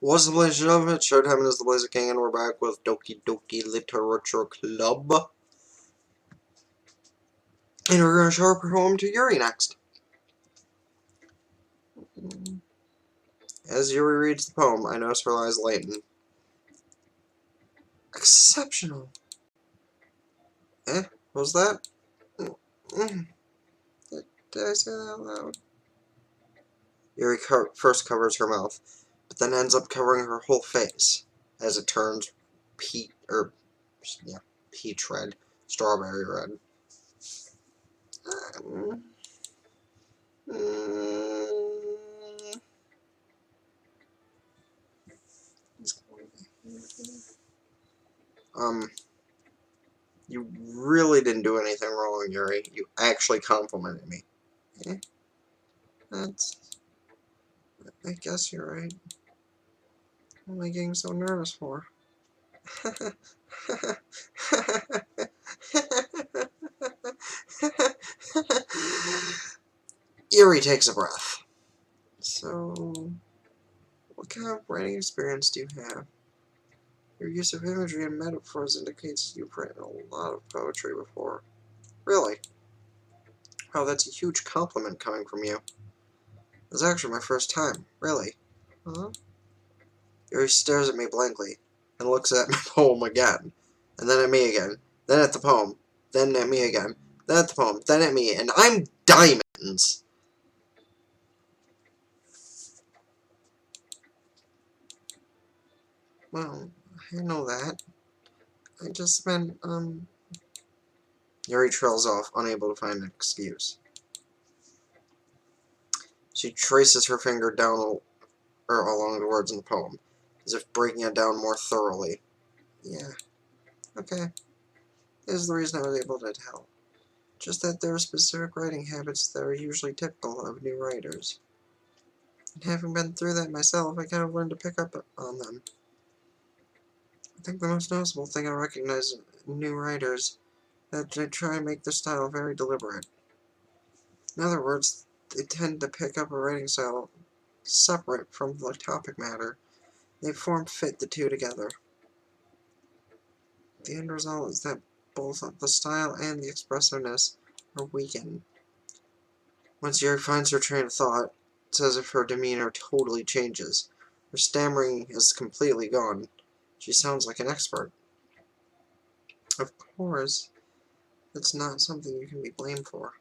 What's the Blaze of it? Showtime is the Blaze King, and we're back with Doki Doki Literature Club. And we're going to show our poem to Yuri next. As Yuri reads the poem, I notice her eyes lighten. Exceptional. What was that? Did I say that out loud? Yuri first covers her mouth, but then ends up covering her whole face, as it turns peach red, strawberry red. You really didn't do anything wrong, Yuri. You actually complimented me. That's... I guess you're right. What am I getting so nervous for? Yuri takes a breath. So, what kind of writing experience do you have? Your use of imagery and metaphors indicates you've written a lot of poetry before. Really? Wow, that's a huge compliment coming from you. It's actually my first time. Really? Huh? Yuri stares at me blankly, and looks at my poem again, and then at me again, then at the poem, then at me again, then at the poem, then at me, and I'm diamonds! Well, I know that. I just meant, Yuri trails off, unable to find an excuse. She traces her finger down along the words in the poem, as if breaking it down more thoroughly. Yeah, okay. This is the reason I was able to tell. Just that there are specific writing habits that are usually typical of new writers. And having been through that myself, I kind of learned to pick up on them. I think the most noticeable thing I recognize in new writers is that they try and make their style very deliberate. In other words, they tend to pick up a writing style separate from the topic matter. They fit the two together. The end result is that both the style and the expressiveness are weakened. Once Yuri finds her train of thought, it's as if her demeanor totally changes. Her stammering is completely gone. She sounds like an expert. Of course, it's not something you can be blamed for.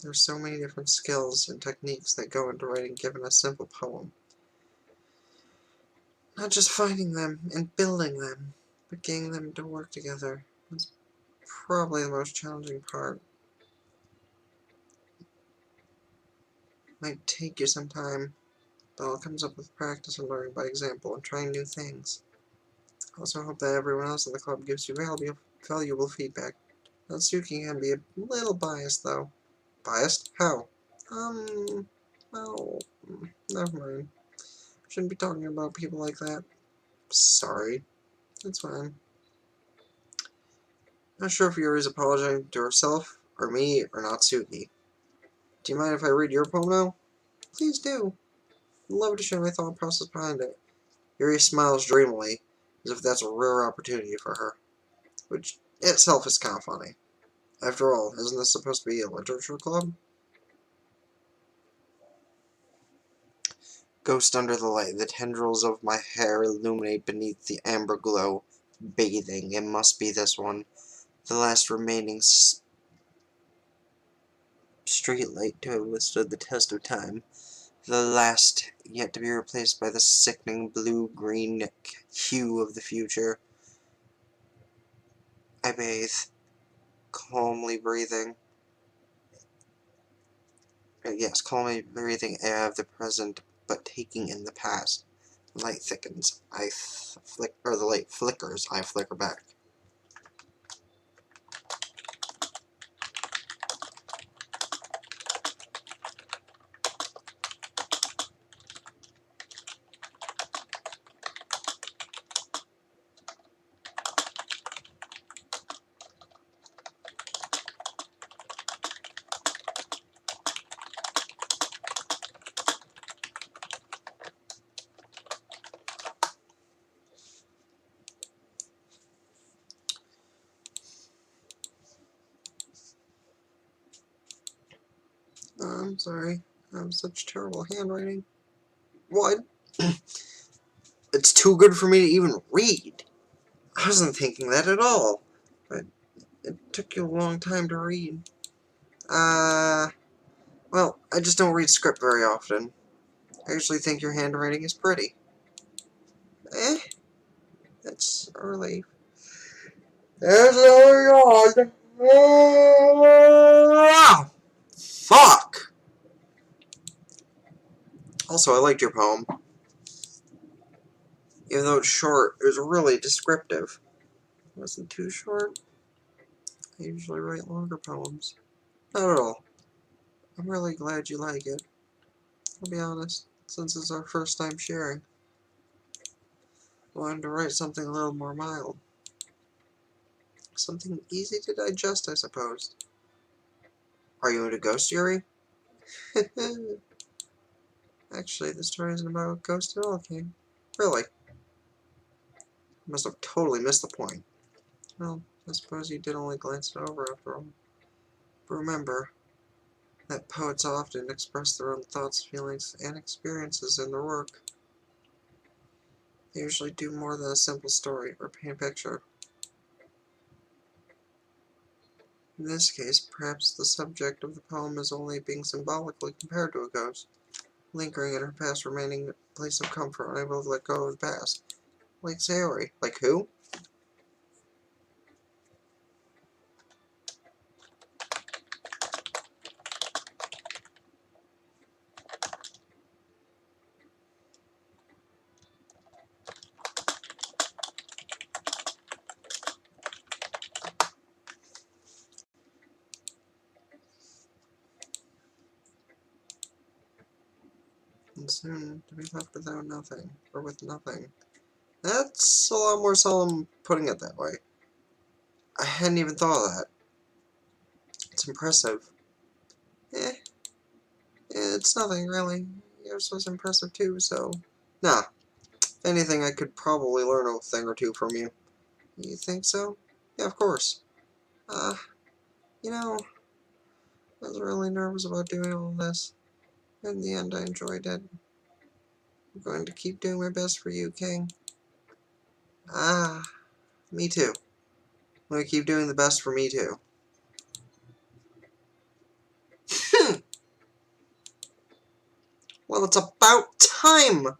There are so many different skills and techniques that go into writing given a simple poem. Not just finding them and building them, but getting them to work together is probably the most challenging part. It might take you some time, but it all comes up with practice and learning by example and trying new things. I also hope that everyone else in the club gives you valuable feedback. Natsuki can be a little biased, though. Biased? How? Well, never mind. Shouldn't be talking about people like that. Sorry. That's fine. Not sure if Yuri's apologizing to herself, or me, or Natsuki. Do you mind if I read your poem now? Please do. I'd love to share my thought process behind it. Yuri smiles dreamily, as if that's a rare opportunity for her. Which itself is kind of funny. After all, isn't this supposed to be a literature club? Ghost under the light, the tendrils of my hair illuminate beneath the amber glow. Bathing, it must be this one. The last remaining street light to have withstood the test of time. The last yet to be replaced by the sickening blue-green hue of the future. I bathe, calmly breathing. Yes, calmly breathing air of the present, but taking in the past. The light thickens. The light flickers. I flicker back. sorry. I have such terrible handwriting. What? It's too good for me to even read. I wasn't thinking that at all. But it took you a long time to read. Well, I just don't read script very often. I usually think your handwriting is pretty. Eh? That's a relief. There's another yawn. Fuck! Also, I liked your poem. Even though it's short, it was really descriptive. It wasn't too short. I usually write longer poems. Not at all. I'm really glad you like it. I'll be honest, since it's our first time sharing, I wanted to write something a little more mild. Something easy to digest, I suppose. Are you into ghosts, Yuri? Actually, the story isn't about ghosts at all, King. Really? I must have totally missed the point. Well, I suppose you did only glance it over after all. But remember that poets often express their own thoughts, feelings, and experiences in their work. They usually do more than a simple story or paint a picture. In this case, perhaps the subject of the poem is only being symbolically compared to a ghost, lingering in her past, remaining a place of comfort, unable to let go of the past. Like Sayori. Like who? And soon to be left without nothing, or with nothing. That's a lot more solemn putting it that way. I hadn't even thought of that. It's impressive. Eh, it's nothing really. Yours was impressive too, so... Nah, if anything, I could probably learn a thing or two from you. You think so? Yeah, of course. You know, I was really nervous about doing all this. In the end, I enjoyed it. I'm going to keep doing my best for you, King. Me too. I'm going to keep doing the best for me too. Well, it's about time!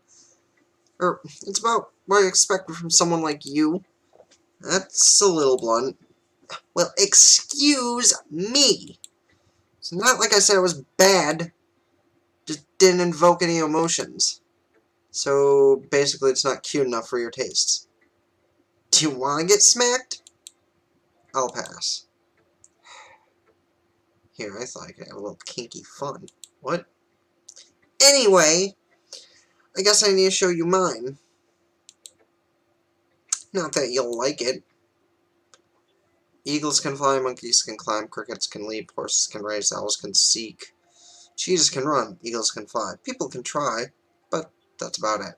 Or, it's about what I expected from someone like you. That's a little blunt. Well, excuse me! It's not like I said it was bad. Just didn't invoke any emotions. So, basically it's not cute enough for your tastes. Do you want to get smacked? I'll pass. Here, I thought I could have a little kinky fun. What? Anyway, I guess I need to show you mine. Not that you'll like it. Eagles can fly, monkeys can climb, crickets can leap, horses can race, owls can seek. Cheetahs can run, eagles can fly. People can try, but that's about it.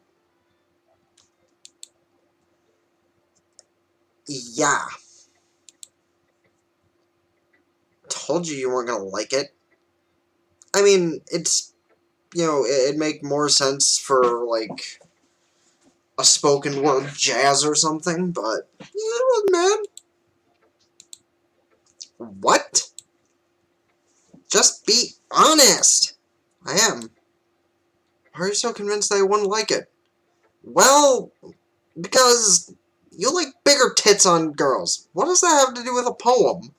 Yeah. Told you weren't gonna like it. I mean, it's, you know, it'd make more sense for, like, a spoken word jazz or something, but yeah, it wasn't bad. What? Just be honest. I am. Why are you so convinced that I wouldn't like it? Well, because you like bigger tits on girls. What does that have to do with a poem?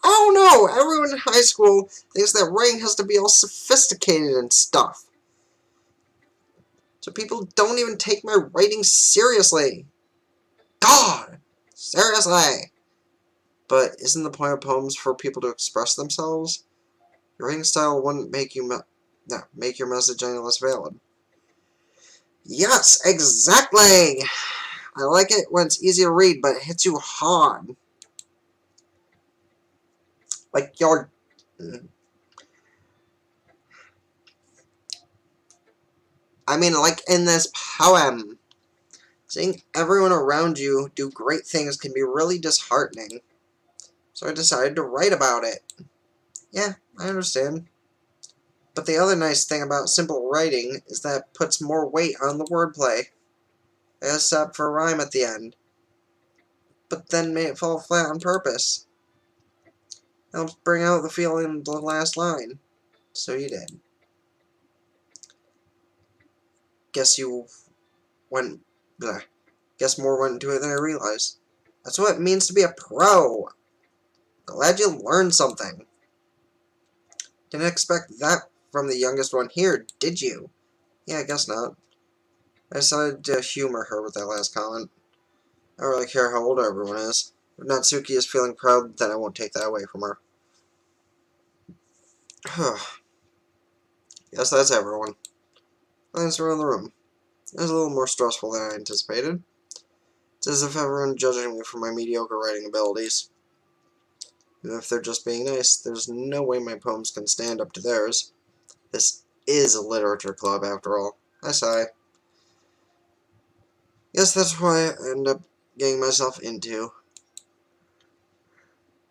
I don't know. Everyone in high school thinks that writing has to be all sophisticated and stuff. So people don't even take my writing seriously. God! Seriously! But isn't the point of poems for people to express themselves? Your writing style wouldn't make make your message any less valid. Yes, exactly! I like it when it's easy to read, but it hits you hard. Like your... I mean, like in this poem. Seeing everyone around you do great things can be really disheartening. So I decided to write about it. Yeah, I understand. But the other nice thing about simple writing is that it puts more weight on the wordplay. I gotta stop for a rhyme at the end. But then made it fall flat on purpose. Helps bring out the feeling in the last line. So you did. Guess you went... Bleh. Guess more went into it than I realized. That's what it means to be a pro. Glad you learned something. Didn't expect that from the youngest one here, did you? Yeah, I guess not. I decided to humor her with that last comment. I don't really care how old everyone is. If Natsuki is feeling proud, then I won't take that away from her. Yes, that's everyone. Glance around the room. It was a little more stressful than I anticipated. It's as if everyone judging me for my mediocre writing abilities. Even if they're just being nice, there's no way my poems can stand up to theirs. This is a literature club, after all. I sigh. Guess that's why I end up getting myself into.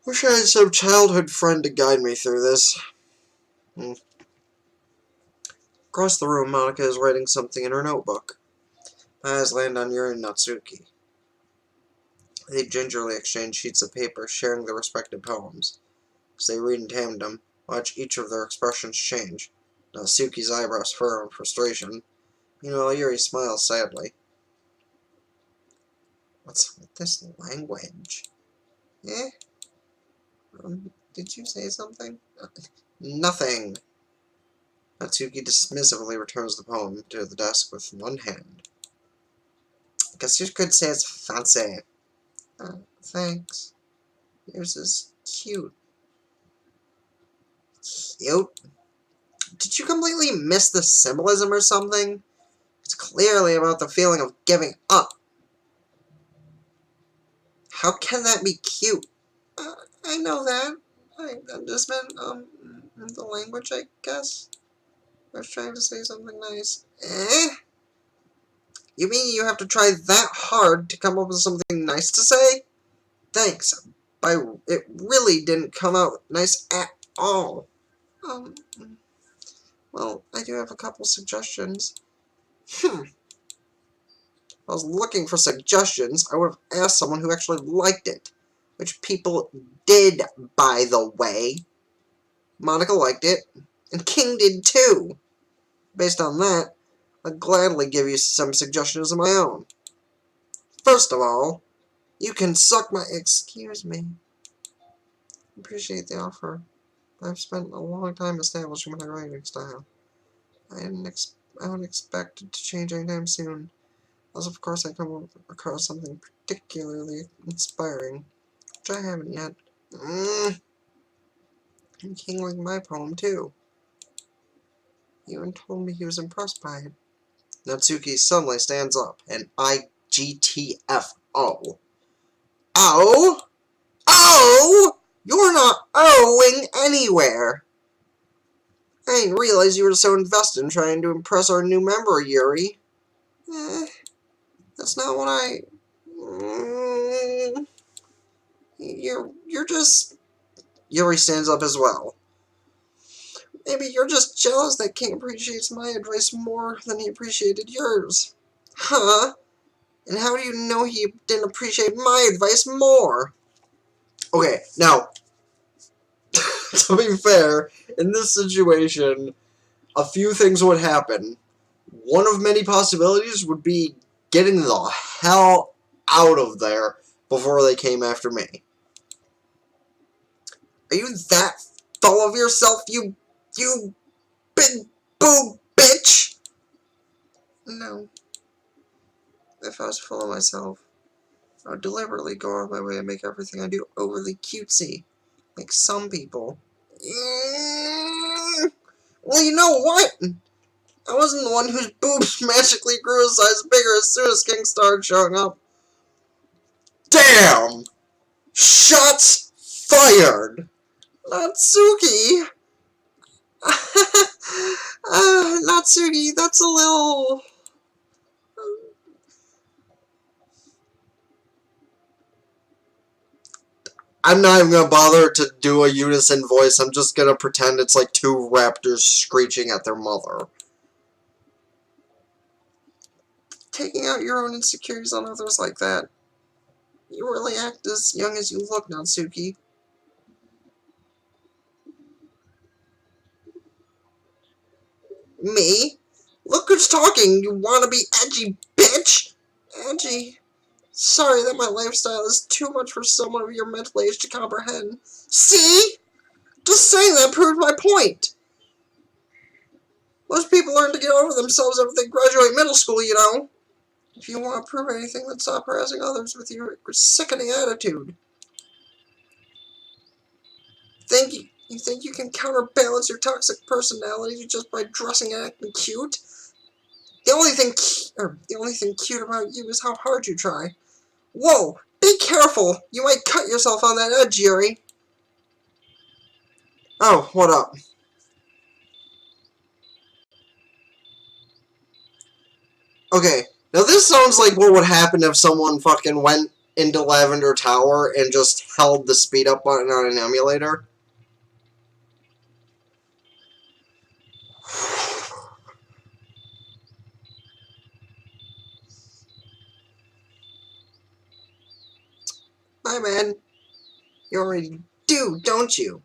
Wish I had some childhood friend to guide me through this. Across the room, Monica is writing something in her notebook. My eyes land on Yuri and Natsuki. They gingerly exchange sheets of paper, sharing their respective poems. As they read in tandem, watch each of their expressions change. Natsuki's eyebrows furrow in frustration. Meanwhile, Yuri smiles sadly. What's with this language? Eh? Did you say something? Nothing. Natsuki dismissively returns the poem to the desk with one hand. I guess you could say it's fancy. Thanks. Yours is cute. Cute? Did you completely miss the symbolism or something? It's clearly about the feeling of giving up. How can that be cute? I know that. I just meant, the language, I guess. I was trying to say something nice. Eh? You mean you have to try that hard to come up with something nice to say? Thanks. It really didn't come out nice at all. Well, I do have a couple suggestions. If I was looking for suggestions, I would have asked someone who actually liked it. Which people did, by the way. Monica liked it, and King did too. Based on that, I'd gladly give you some suggestions of my own. First of all, you can suck my... Excuse me. Appreciate the offer. I've spent a long time establishing my writing style. I don't expect it to change anytime soon. Unless, of course, I come across something particularly inspiring, which I haven't yet. And King liked my poem, too. He even told me he was impressed by it. Natsuki suddenly stands up, and IGTFO. Oh? Oh! You're not owing anywhere! I didn't realize you were so invested in trying to impress our new member, Yuri. That's not what I... You're just... Yuri stands up as well. Maybe you're just jealous that King appreciates my advice more than he appreciated yours. Huh? And how do you know he didn't appreciate my advice more? Okay, now, to be fair, in this situation, a few things would happen. One of many possibilities would be getting the hell out of there before they came after me. Are you that full of yourself, you big boob bitch? No. If I was full of myself, I would deliberately go out of my way and make everything I do overly cutesy, like some people. Well, you know what? I wasn't the one whose boobs magically grew a size bigger as soon as King started showing up. Damn! Shots fired! Natsuki! Natsuki, that's a little... I'm not even gonna bother to do a unison voice. I'm just gonna pretend it's like two raptors screeching at their mother. Taking out your own insecurities on others like that. You really act as young as you look, Natsuki. Me? Look who's talking, you wanna be edgy bitch! Edgy. Sorry that my lifestyle is too much for someone of your mental age to comprehend. See? Just saying that proved my point! Most people learn to get over themselves after they graduate middle school, you know. If you want to prove anything, then stop harassing others with your sickening attitude. You think you can counterbalance your toxic personality just by dressing and acting cute? The only thing cute about you is how hard you try. Whoa! Be careful! You might cut yourself on that edge, Yuri. Oh, what up? Okay, now this sounds like what would happen if someone fucking went into Lavender Tower and just held the speed up button on an emulator. Hi, man. You already do, don't you?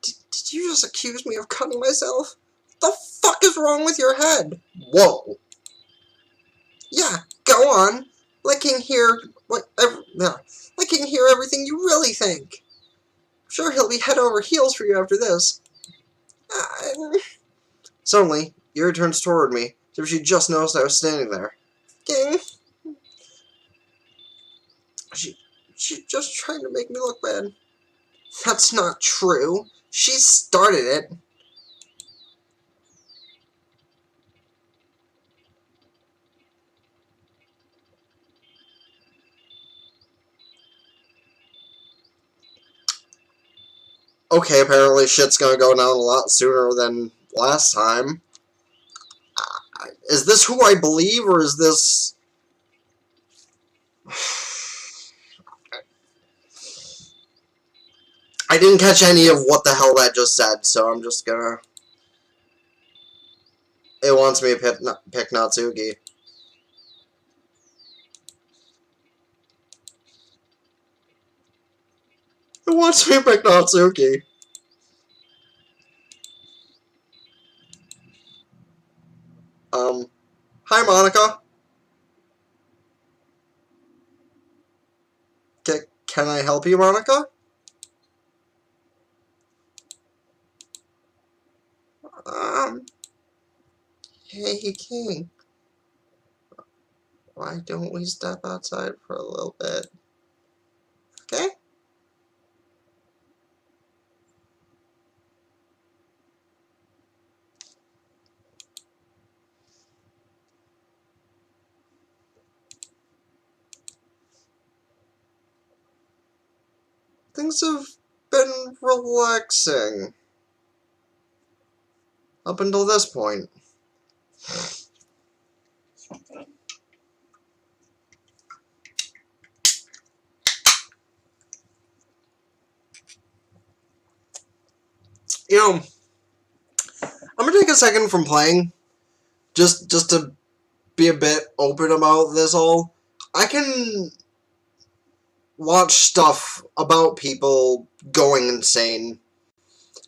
Did you just accuse me of cutting myself? The fuck is wrong with your head? Whoa. Yeah, go on. Let King hear let King hear everything you really think. I'm sure he'll be head over heels for you after this. Suddenly, Yuri turns toward me, as if she just noticed I was standing there. King? She's just trying to make me look bad. That's not true. She started it. Okay, apparently shit's gonna go down a lot sooner than last time. Is this who I believe, or is this... I didn't catch any of what the hell that just said, so I'm just gonna... It wants me to pick Natsuki. It wants me to pick Natsuki. Hi, Monica. Can I help you, Monica? Hey, King. Why don't we step outside for a little bit? Okay? Things have been relaxing. Up until this point. You know, I'm gonna take a second from playing, just to be a bit open about this all. I can watch stuff about people going insane.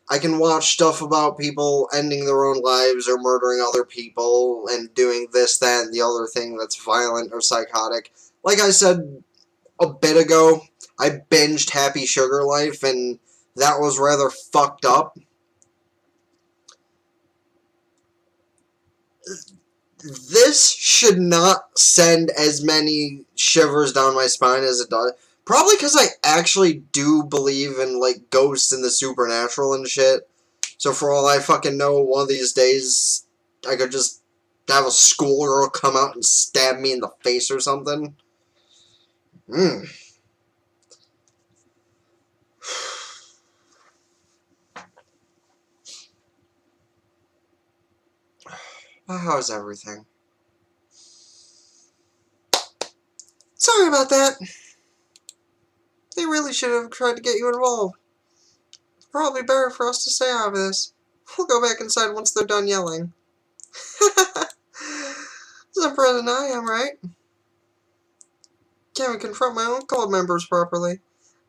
I can watch stuff about people ending their own lives or murdering other people and doing this, that, and the other thing that's violent or psychotic. Like I said a bit ago, I binged Happy Sugar Life, and that was rather fucked up. This should not send as many shivers down my spine as it does. Probably because I actually do believe in, like, ghosts and the supernatural and shit. So for all I fucking know, one of these days, I could just have a schoolgirl come out and stab me in the face or something. How's everything? Sorry about that. They really should have tried to get you involved. It's probably better for us to stay out of this. We'll go back inside once they're done yelling. Surprised I am, right? Can't even confront my own club members properly.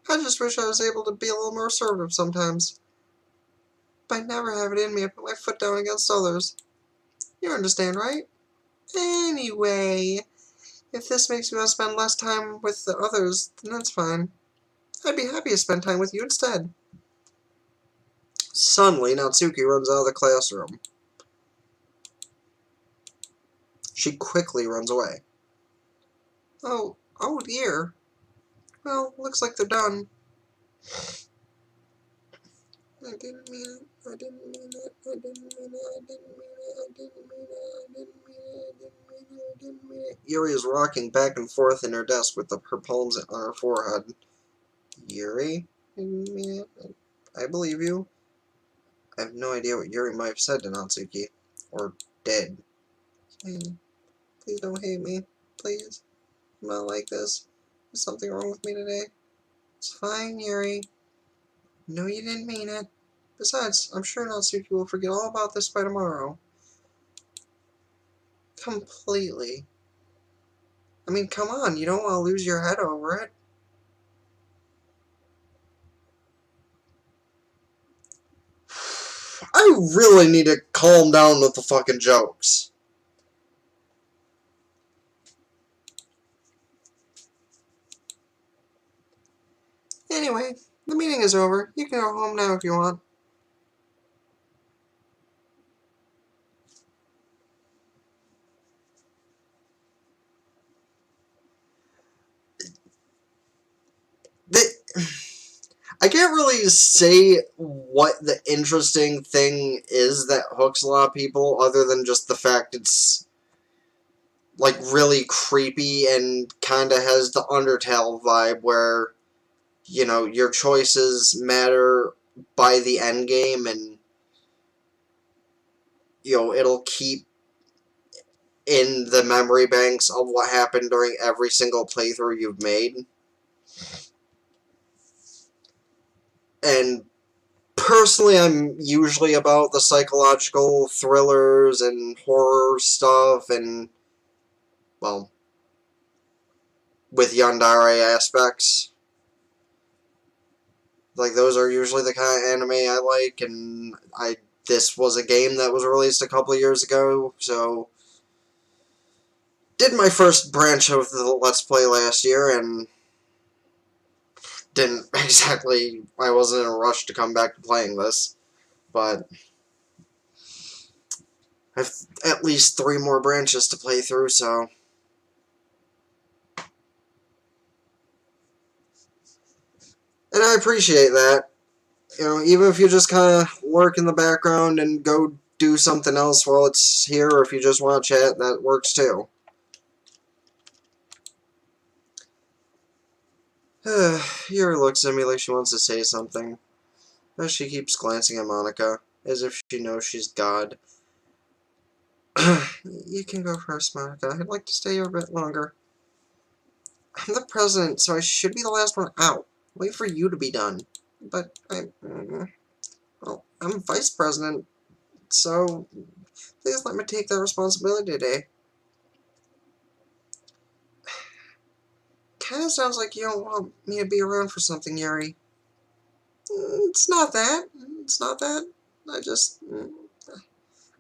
I just wish I was able to be a little more assertive sometimes. But I never have it in me to put my foot down against others. You understand, right? Anyway, if this makes me want to spend less time with the others, then that's fine. I'd be happy to spend time with you instead. Suddenly, Natsuki runs out of the classroom. She quickly runs away. Oh dear. Well, looks like they're done. I didn't mean it. I didn't mean it. I didn't mean it. I didn't mean it. I didn't mean it. I didn't mean it. I didn't mean it. I didn't mean it. Yuri is rocking back and forth in her desk with her palms on her forehead. Yuri? I didn't mean it. I believe you. I have no idea what Yuri might have said to Natsuki. Or did. Please don't hate me. Please. I'm not like this. There's something wrong with me today. It's fine, Yuri. No, you didn't mean it. Besides, I'm sure Natsuki will forget all about this by tomorrow. Completely. I mean, come on, you don't want to lose your head over it. I really need to calm down with the fucking jokes. Anyway, the meeting is over. You can go home now if you want. I can't really say what the interesting thing is that hooks a lot of people, other than just the fact it's like really creepy and kinda has the Undertale vibe where, you know, your choices matter by the end game, and you know, it'll keep in the memory banks of what happened during every single playthrough you've made. And personally, I'm usually about the psychological thrillers and horror stuff, and, well, with yandere aspects. Like, those are usually the kind of anime I like, and this was a game that was released a couple of years ago, so did my first branch of the Let's Play last year, and didn't exactly, I wasn't in a rush to come back to playing this, but I have at least 3 more branches to play through, so. And I appreciate that. You know, even if you just kind of lurk in the background and go do something else while it's here, or if you just want to chat, that works too. Yuri looks at me like she wants to say something, but she keeps glancing at Monica, as if she knows she's God. You can go first, Monica. I'd like to stay here a bit longer. I'm the president, so I should be the last one out. Wait for you to be done. But well, I'm vice president, so please let me take that responsibility today. Kinda sounds like you don't want me to be around for something, Yuri. It's not that. It's not that. I just...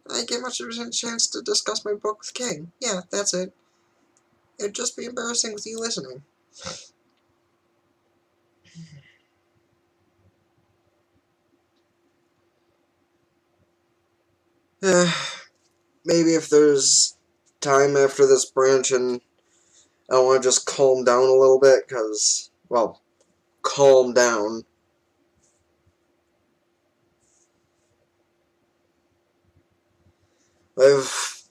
I didn't get much of a chance to discuss my book with King. Yeah, that's it. It'd just be embarrassing with you listening. Maybe if there's time after this branch and I want to just calm down a little bit, because, well, calm down. I've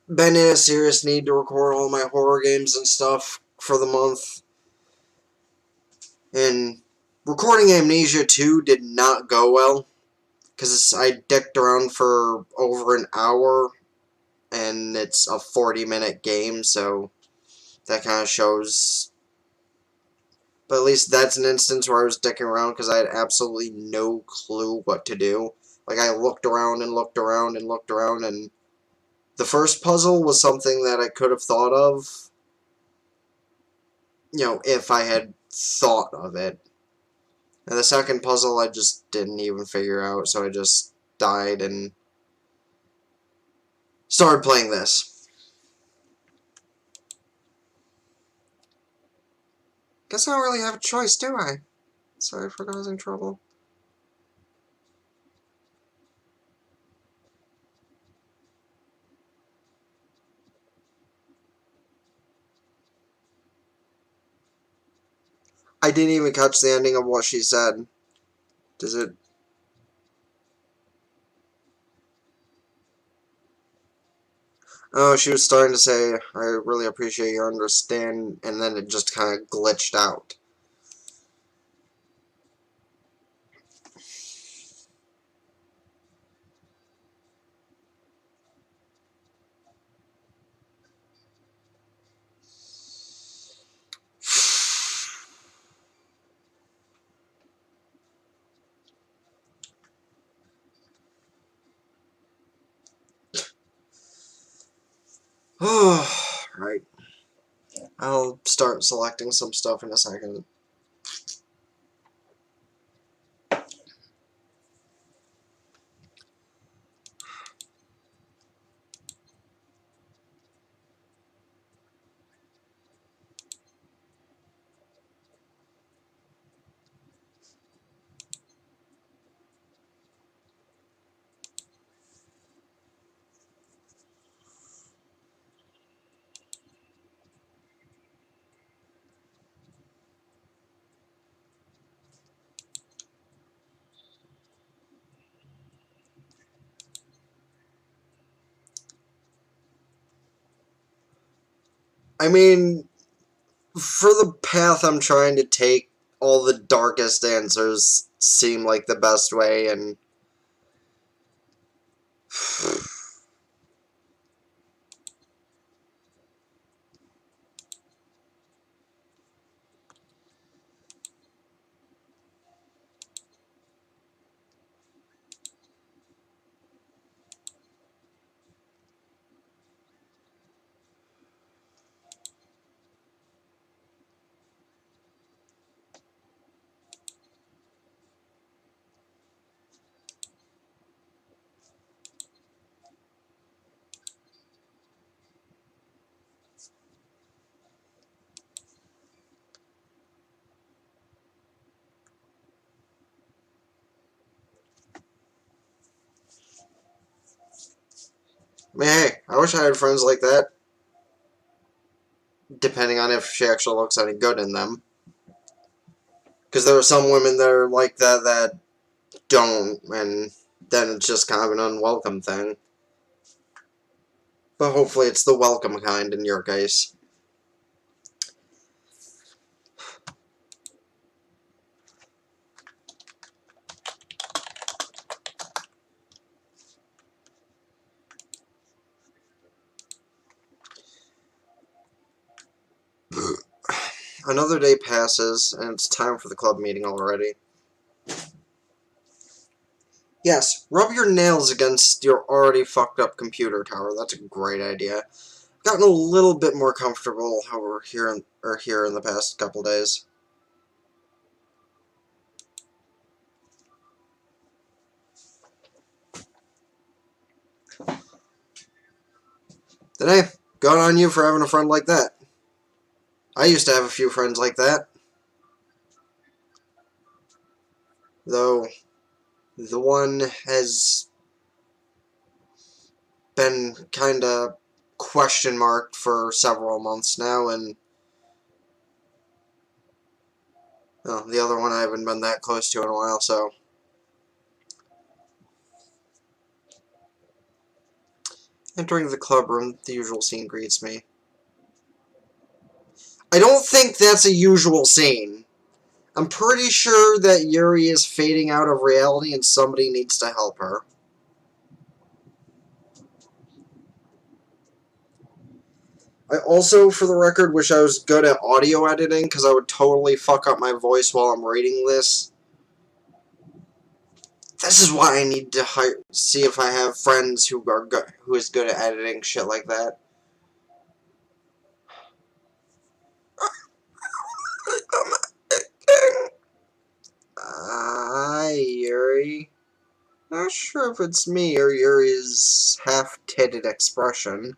been in a serious need to record all my horror games and stuff for the month. And recording Amnesia 2 did not go well, because I dicked around for over an hour, and it's a 40-minute game, so that kind of shows But at least that's an instance where I was dicking around because I had absolutely no clue what to do. Like, I looked around and looked around and looked around, and the first puzzle was something that I could have thought of, you know, if I had thought of it. And the second puzzle I just didn't even figure out, so I just died and started playing this. Guess I don't really have a choice, do I? Sorry for causing trouble. I didn't even catch the ending of what she said. Does it... Oh, she was starting to say, I really appreciate your understand, and then it just kind of glitched out. Oh, right. I'll start selecting some stuff in a second. I mean, for the path I'm trying to take, all the darkest answers seem like the best way, and... I mean, hey, I wish I had friends like that. Depending on if she actually looks any good in them. Because there are some women that are like that that don't, and then it's just kind of an unwelcome thing. But hopefully it's the welcome kind in your case. Another day passes, and it's time for the club meeting already. Yes, rub your nails against your already fucked up computer tower. That's a great idea. I've gotten a little bit more comfortable over here in the past couple days. Then hey, good on you for having a friend like that. I used to have a few friends like that. Though, the one has been kinda question marked for several months now, and well, the other one I haven't been that close to in a while, so... Entering the club room, the usual scene greets me. I don't think that's a usual scene. I'm pretty sure that Yuri is fading out of reality and somebody needs to help her. I also, for the record, wish I was good at audio editing, because I would totally fuck up my voice while I'm reading this. This is why I need to see if I have friends who is good at editing shit like that. Hi, Yuri. Not sure if it's me or Yuri's half-titted expression,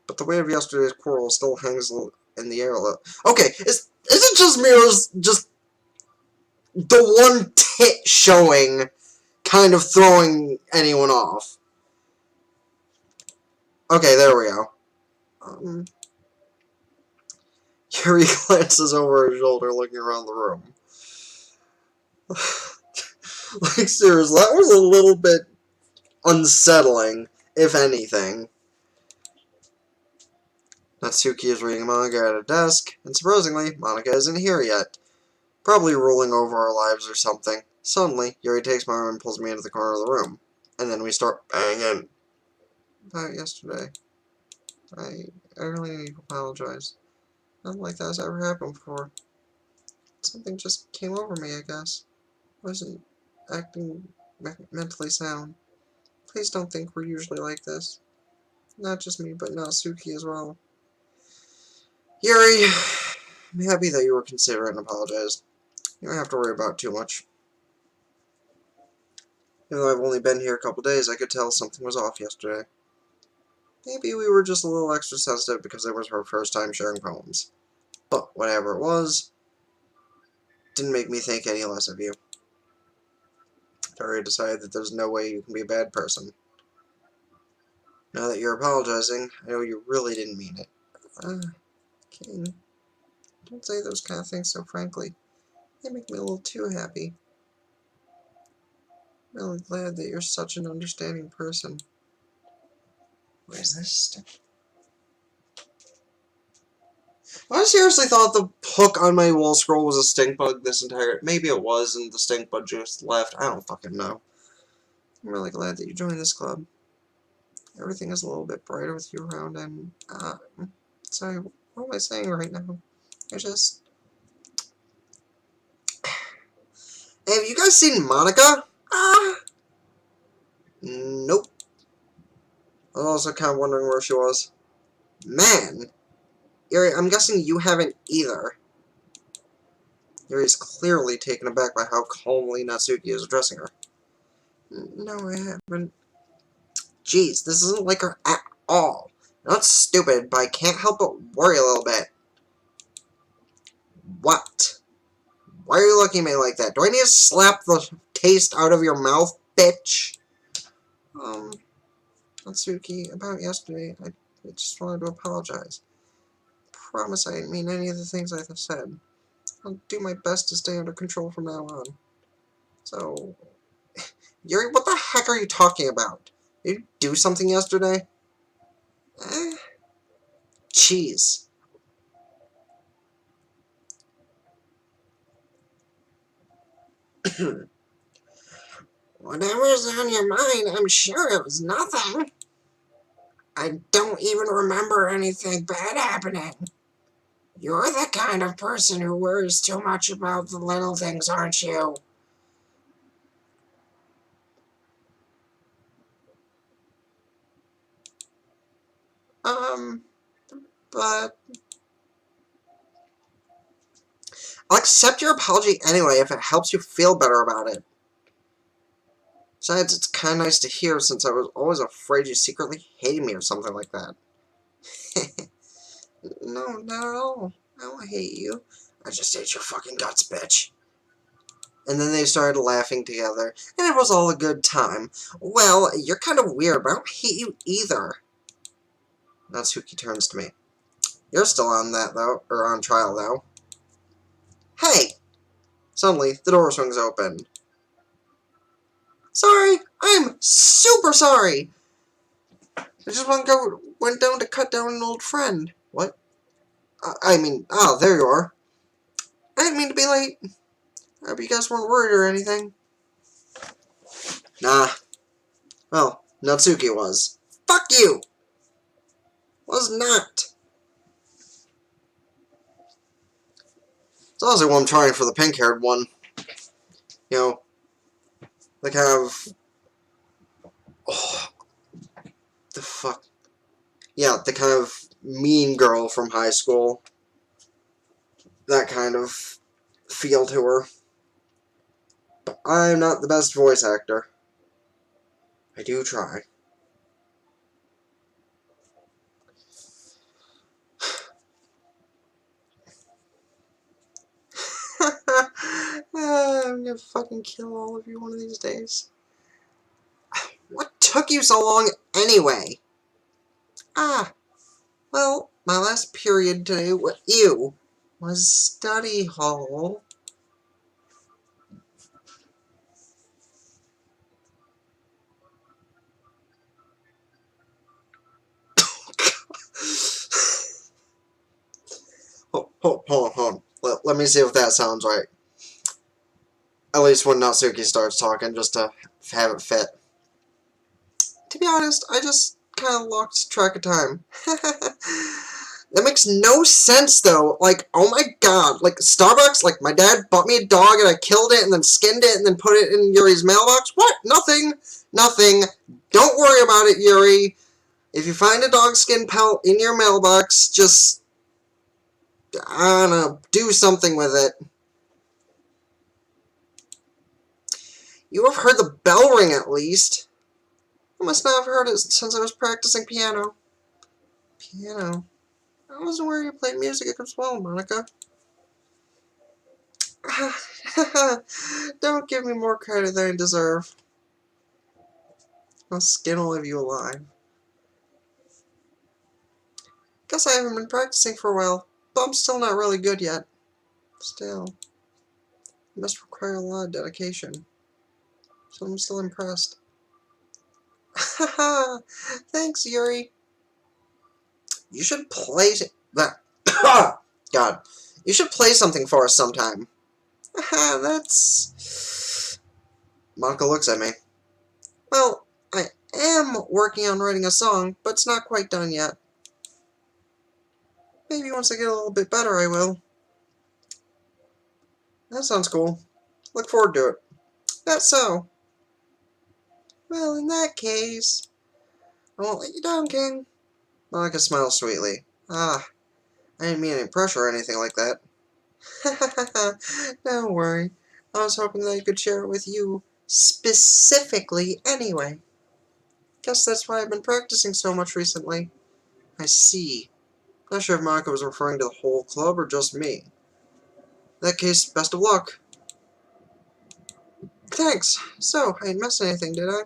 but the weight of yesterday's quarrel still hangs in the air a little. Okay, is it just me or is just the one tit showing kind of throwing anyone off? Okay, there we go. Yuri glances over his shoulder, looking around the room. Like, seriously, that was a little bit unsettling, if anything. Natsuki is reading manga at a desk, and surprisingly, Monica isn't here yet. Probably ruling over our lives or something. Suddenly, Yuri takes my arm and pulls me into the corner of the room. And then we start banging. About yesterday. I really need to apologize. Nothing like that has ever happened before. Something just came over me, I guess. I wasn't acting mentally sound. Please don't think we're usually like this. Not just me, but Natsuki as well. Yuri, I'm happy that you were considerate and apologized. You don't have to worry about it too much. Even though I've only been here a couple days, I could tell something was off yesterday. Maybe we were just a little extra sensitive because it was her first time sharing poems. But whatever it was, didn't make me think any less of you. I already decided that there's no way you can be a bad person. Now that you're apologizing, I know you really didn't mean it. King, don't say those kind of things so frankly. They make me a little too happy. I'm really glad that you're such an understanding person. What is this? I seriously thought the hook on my wall scroll was a stink bug this entire... Maybe it was, and the stink bug just left. I don't fucking know. I'm really glad that you joined this club. Everything is a little bit brighter with you around, and... sorry, what am I saying right now? I just... Hey, have you guys seen Monica? Nope. I was also kind of wondering where she was. Man! Yuri, I'm guessing you haven't either. Yuri's clearly taken aback by how calmly Natsuki is addressing her. No, I haven't. Jeez, this isn't like her at all. Not stupid, but I can't help but worry a little bit. What? Why are you looking at me like that? Do I need to slap the taste out of your mouth, bitch? Natsuki, about yesterday, I just wanted to apologize. Promise I didn't mean any of the things I said. I'll do my best to stay under control from now on. So... Yuri, what the heck are you talking about? Did you do something yesterday? Jeez. Whatever's on your mind, I'm sure it was nothing. I don't even remember anything bad happening. You're the kind of person who worries too much about the little things, aren't you? But... I'll accept your apology anyway if it helps you feel better about it. Besides, it's kind of nice to hear since I was always afraid you secretly hated me or something like that. No, not at all. I don't hate you. I just hate your fucking guts, bitch. And then they started laughing together, and it was all a good time. Well, you're kind of weird, but I don't hate you either. Natsuki turns to me. You're still on that, though, or on trial, though. Hey! Suddenly, the door swings open. Sorry! I'm super sorry! I just went down to cut down an old friend. What? There you are. I didn't mean to be late. I hope you guys weren't worried or anything. Nah. Well, Natsuki was. Fuck you! was not. It's honestly what I'm trying for the pink-haired one. You know, the kind of... Oh, the fuck? Yeah, the kind of mean girl from high school. That kind of feel to her. But I'm not the best voice actor. I do try. I'm gonna fucking kill all of you one of these days. What took you so long anyway? Ah, well, my last period today with you was study hall. Hold on. Let me see if that sounds right. At least when Natsuki starts talking, just to have it fit. To be honest, I just kind of lost track of time. That makes no sense, though. Like, oh my god. Like, Starbucks, like, my dad bought me a dog and I killed it and then skinned it and then put it in Yuri's mailbox? What? Nothing. Nothing. Don't worry about it, Yuri. If you find a dog skin pelt in your mailbox, just, I don't know, do something with it. You have heard the bell ring, at least. I must not have heard it since I was practicing piano. Piano? I wasn't where you played music as well, Monica. Don't give me more credit than I deserve. I'll skin all of you alive. Guess I haven't been practicing for a while, but I'm still not really good yet. Still, it must require a lot of dedication. So I'm still impressed. Haha! Thanks, Yuri. You should play that. God. You should play something for us sometime. Haha, that's... Monica looks at me. Well, I am working on writing a song, but it's not quite done yet. Maybe once I get a little bit better, I will. That sounds cool. Look forward to it. That's so. Well, in that case, I won't let you down, King. Monica smiles sweetly. Ah, I didn't mean any pressure or anything like that. Don't worry. I was hoping that I could share it with you specifically anyway. Guess that's why I've been practicing so much recently. I see. Not sure if Monica was referring to the whole club or just me. In that case, best of luck. Thanks. So, I didn't miss anything, did I?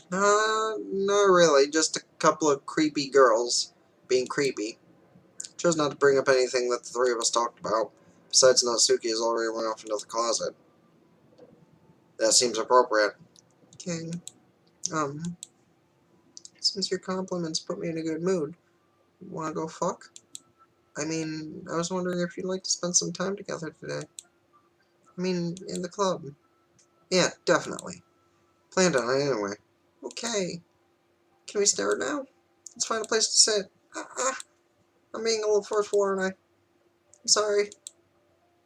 Not really. Just a couple of creepy girls being creepy. Chose not to bring up anything that the three of us talked about. Besides, Natsuki has already run off into the closet. That seems appropriate. King, since your compliments put me in a good mood, wanna go fuck? I mean, I was wondering if you'd like to spend some time together today. I mean, in the club. Yeah, definitely. Planned on it anyway. Okay. Can we start now? Let's find a place to sit. I'm being a little forceful, aren't I? I'm sorry.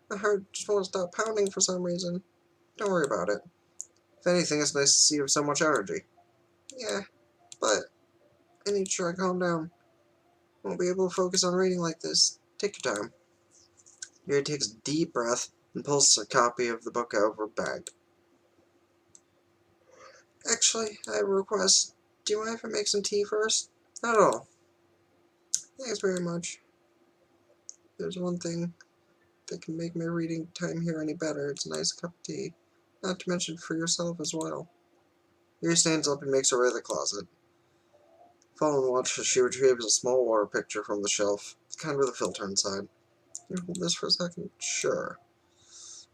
My heart just won't stop pounding for some reason. Don't worry about it. If anything, it's nice to see you have so much energy. Yeah, but I need to try to calm down. I won't be able to focus on reading like this. Take your time. Yuri takes a deep breath and pulls a copy of the book out of her bag. Actually, I have a request. Do you mind if I make some tea first? Not at all. Thanks very much. There's one thing that can make my reading time here any better. It's a nice cup of tea. Not to mention for yourself as well. Yuri stands up and makes her way to the closet. Follow and watch as she retrieves a small water pitcher from the shelf, the kind with a filter inside. Can you hold this for a second? Sure.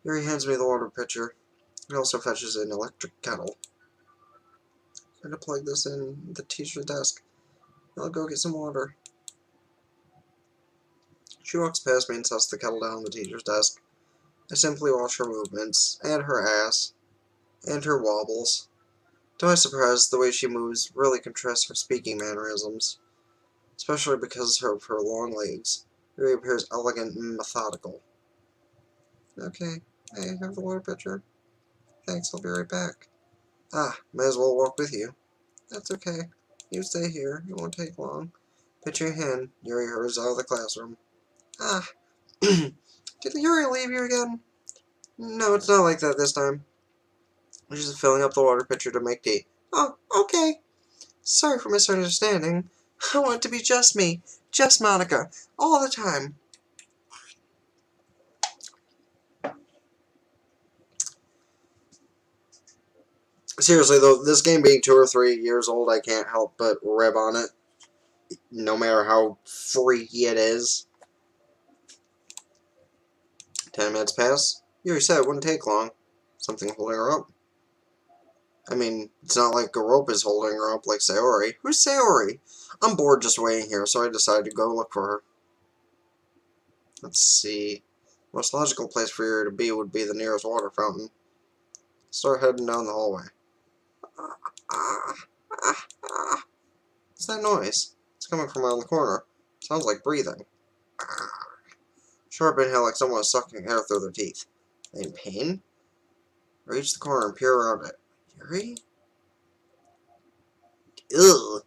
Yuri hands me the water pitcher. He also fetches an electric kettle. I'm going to plug this in the teacher's desk. I'll go get some water. She walks past me and sets the kettle down on the teacher's desk. I simply watch her movements, and her ass, and her wobbles. To my surprise, the way she moves really contrasts her speaking mannerisms. especially because of her long legs. Yuri appears elegant and methodical. Okay, I have the water pitcher. Thanks, I'll be right back. Ah, may as well walk with you. That's okay. You stay here, it won't take long. Pitch your hand. Yuri hurries out of the classroom. Ah, did Yuri leave you again? No, it's not like that this time. She's just filling up the water pitcher to make tea. Oh, okay. Sorry for misunderstanding. I want it to be just me, just Monica, all the time. Seriously though, this game being 2 or 3 years old, I can't help but rib on it. No matter how freaky it is. 10 minutes pass. Yuri said it wouldn't take long. Something holding her up. I mean, it's not like a rope is holding her up like Sayori. Who's Sayori? I'm bored just waiting here, so I decided to go look for her. Let's see. The most logical place for Yuri to be would be the nearest water fountain. Start heading down the hallway. What's that noise? It's coming from around the corner. Sounds like breathing. Sharp inhale like someone is sucking air through their teeth. In pain? Reach the corner and peer around it. Yuri? Ugh.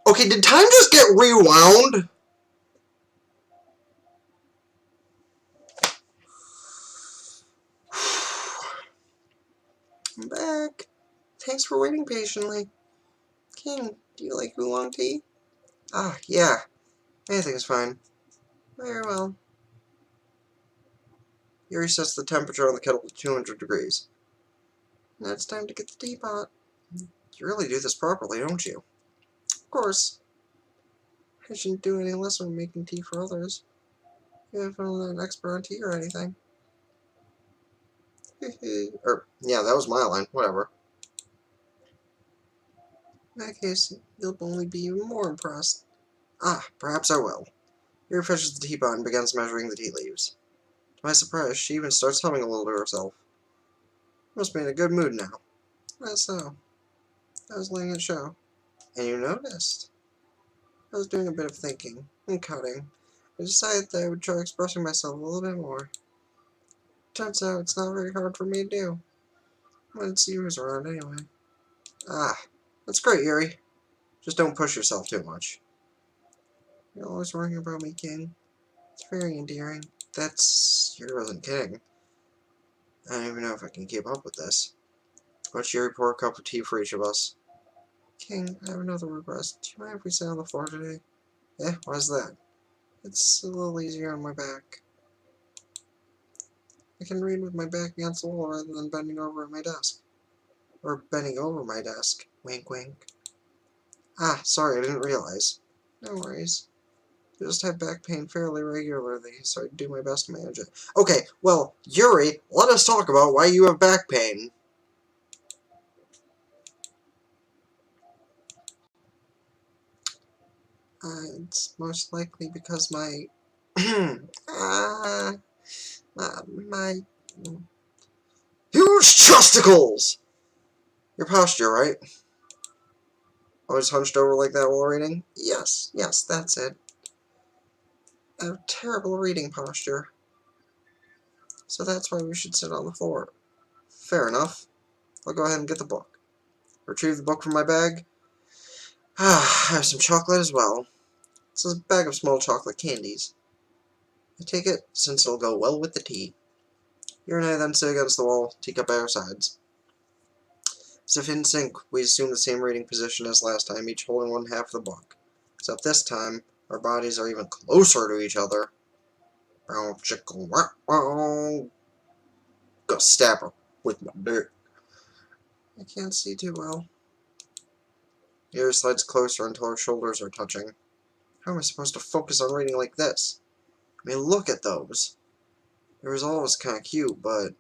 Okay, did time just get rewound? I'm back. Thanks for waiting patiently. King, do you like oolong tea? Ah, yeah. Anything's fine. Very well. Yuri sets the temperature on the kettle to 200 degrees. Now it's time to get the teapot. You really do this properly, don't you? Of course. I shouldn't do any less when making tea for others. You haven't found an expert on tea or anything. Yeah, that was my line. Whatever. In that case, you'll only be even more impressed. Ah, perhaps I will. Yuri fetches the teapot and begins measuring the tea leaves. To my surprise, she even starts humming a little to herself. Must be in a good mood now. That's so. I was letting it show. And you noticed. I was doing a bit of thinking and cutting. I decided that I would try expressing myself a little bit more. Turns out it's not very hard for me to do. When it's you who's around anyway. Ah, that's great, Yuri. Just don't push yourself too much. You're always worrying about me, King. It's very endearing. Yuri wasn't kidding. I don't even know if I can keep up with this. Watch Yuri pour a cup of tea for each of us. King, I have another request. Do you mind if we sit on the floor today? Eh, why's that? It's a little easier on my back. I can read with my back against the wall rather than bending over at my desk. Or bending over my desk. Wink, wink. Ah, sorry, I didn't realize. No worries. I just have back pain fairly regularly, so I do my best to manage it. Okay, well, Yuri, let us talk about why you have back pain. It's most likely because my... my... Huge chesticles! Your posture, right? Always hunched over like that while reading? Yes, that's it. I have terrible reading posture. So that's why we should sit on the floor. Fair enough. I'll go ahead and get the book. Retrieve the book from my bag. Ah, I have some chocolate as well. It's a bag of small chocolate candies. I take it, since it'll go well with the tea. Yuri and I then sit against the wall, teacup at our sides. As if in sync, we assume the same reading position as last time, each holding one half of the book. Except this time, our bodies are even closer to each other. Go stab her with my dick. I can't see too well. Yuri slides closer until our shoulders are touching. How am I supposed to focus on reading like this? I mean, look at those. The result is kind of cute, but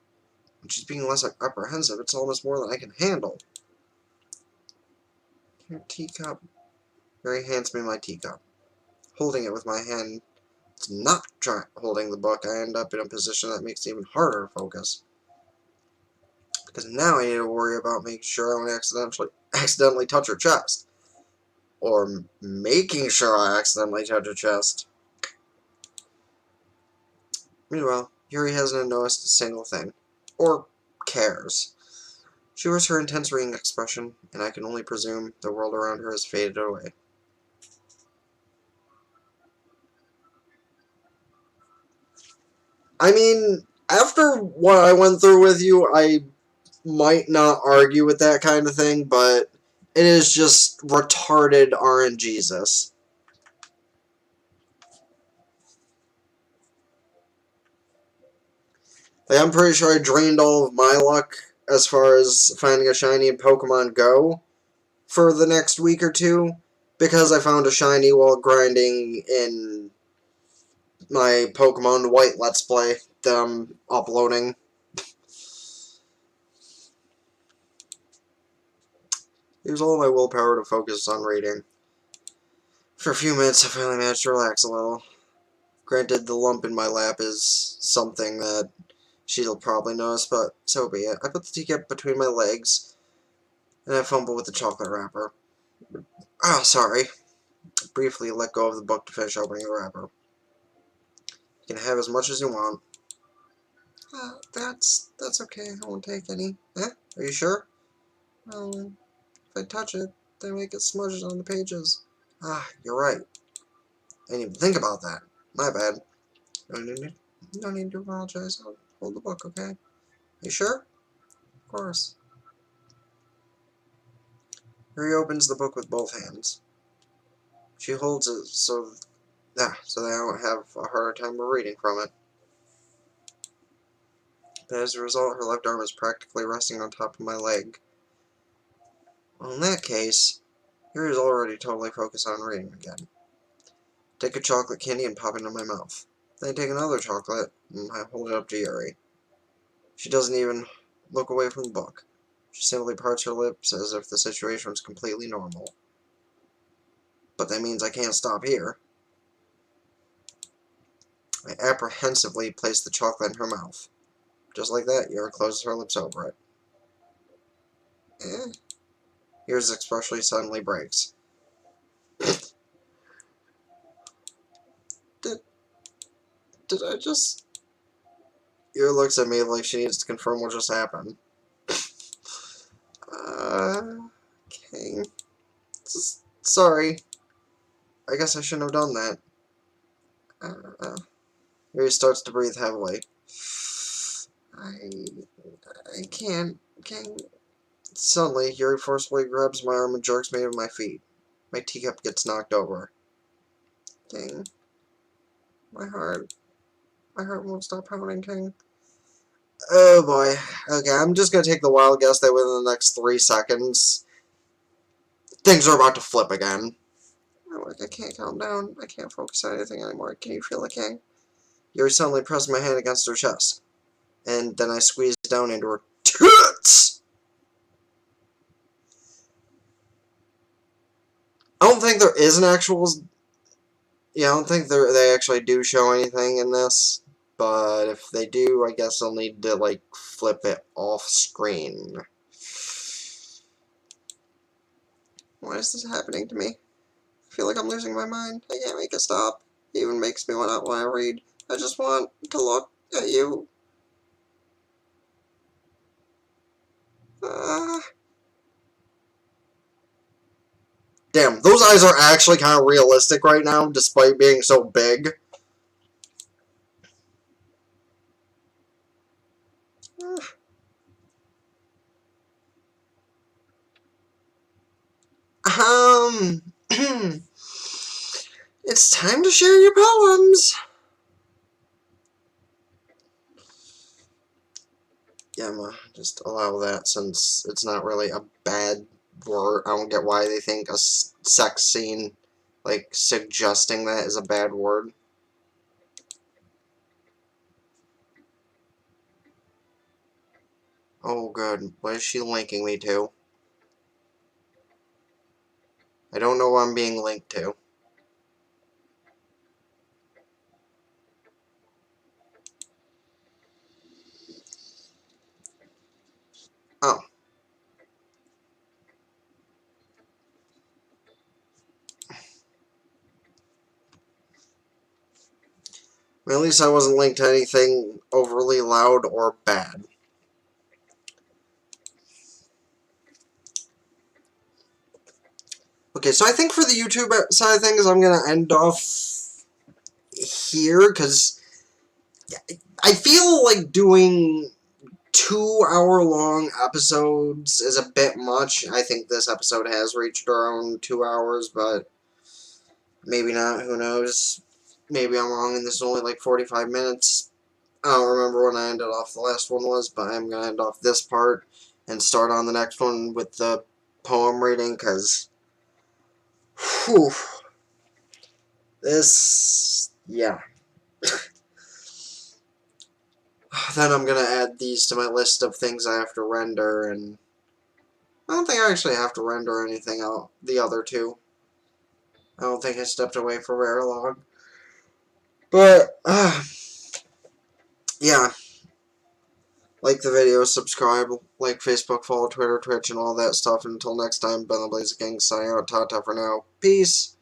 when she's being less apprehensive, it's almost more than I can handle. Your teacup. Yuri hands me my teacup. holding it with my hand to not try holding the book, I end up in a position that makes it even harder to focus. Because now I need to worry about making sure I don't accidentally touch her chest. Or making sure I accidentally touch her chest. Meanwhile, Yuri hasn't noticed a single thing. Or cares. She wears her intense reading expression, and I can only presume the world around her has faded away. I mean, after what I went through with you, I might not argue with that kind of thing, but it is just retarded RNGesus. Like, I'm pretty sure I drained all of my luck as far as finding a shiny in Pokemon Go for the next week or two, because I found a shiny while grinding in my Pokemon White Let's Play that I'm uploading. Use all my willpower to focus on reading. For a few minutes, I finally managed to relax a little. Granted, the lump in my lap is something that she'll probably notice, but so be it. I put the teacup between my legs, and I fumble with the chocolate wrapper. Ah, sorry. Briefly let go of the book to finish opening the wrapper. You can have as much as you want. That's okay. I won't take any. Eh? Are you sure? Well, if I touch it, then I might get smudged on the pages. Ah, you're right. I didn't even think about that. My bad. No need to apologize. I'll hold the book, okay? You sure? Of course. Yuri opens the book with both hands. She holds it so that I don't have a harder time reading from it. But as a result, her left arm is practically resting on top of my leg. Well, in that case, Yuri is already totally focused on reading again. Take a chocolate candy and pop it into my mouth. Then I take another chocolate and I hold it up to Yuri. She doesn't even look away from the book. She simply parts her lips as if the situation was completely normal. But that means I can't stop here. I apprehensively place the chocolate in her mouth. Just like that, Yuri closes her lips over it. Yuri's expression suddenly breaks. Did I just... Yuri looks at me like she needs to confirm what just happened. Okay. Sorry. I guess I shouldn't have done that. Yuri starts to breathe heavily. I can't. Suddenly, Yuri forcefully grabs my arm and jerks me to my feet. My teacup gets knocked over. King. My heart won't stop pounding, King. Oh boy. Okay, I'm just gonna take the wild guess that within the next 3 seconds, things are about to flip again. I can't calm down. I can't focus on anything anymore. Can you feel it, King? Yuri suddenly pressed my hand against her chest. And then I squeezed down into her toots! I don't think there is an actual... Yeah, I don't think they actually do show anything in this. But if they do, I guess I'll need to, like, flip it off screen. Why is this happening to me? I feel like I'm losing my mind. I can't make it stop. It even makes me want to read. I just want to look at you. Damn, those eyes are actually kind of realistic right now, despite being so big. It's time to share your poems. Yeah, I'm gonna just allow that since it's not really a bad word. I don't get why they think a sex scene, like, suggesting that is a bad word. Oh, good. What is she linking me to? I don't know what I'm being linked to. At least I wasn't linked to anything overly loud or bad. Okay, so I think for the YouTube side of things, I'm going to end off here, because I feel like doing 2-hour-long episodes is a bit much. I think this episode has reached around 2 hours, but maybe not, who knows. Maybe I'm wrong and this is only like 45 minutes. I don't remember when I ended off the last one was, but I'm going to end off this part and start on the next one with the poem reading, because this, yeah. Then I'm going to add these to my list of things I have to render, and I don't think I actually have to render anything out, the other two. I don't think I stepped away for very long. But, yeah. Like the video, subscribe, like Facebook, follow Twitter, Twitch, and all that stuff. Until next time, Ben the Blaze King, signing out. Ta-ta for now. Peace.